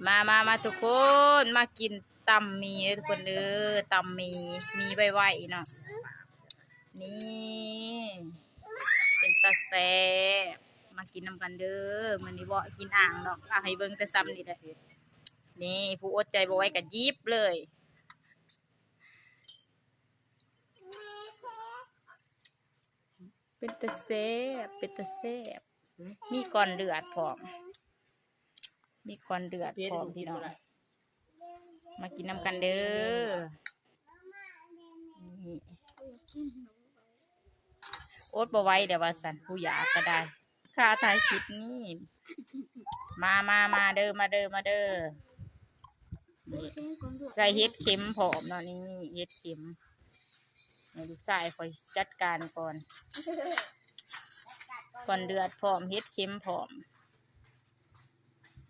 มาทุกคนมากินตำมีทุกคนเด้อตำมีไวๆเนาะนี่เป็นตาแซ่บมากินน้ำกันเด้อมันนี่บ่กินอ่างดอกให้เบิ่งแต่ซ้ำนี่แหละนี่ผู้อดใจบ่ไหวก็ยิบเลยเป็นตาแซ่บมีก้อนเลือดพร้อมพี่น้องมากินน้ำกันเด้อนี่อดบ่ไหวเดี๋ยวว่าสันผู้อยากก็ได้ค่าถ่ายคลิปนี่มาเด้อใส่เฮ็ดเข็มผอมเนาะนี่เฮ็ดเข็มลูกชายคอยจัดการก่อนเดือดผอมเฮ็ดเข็มผอม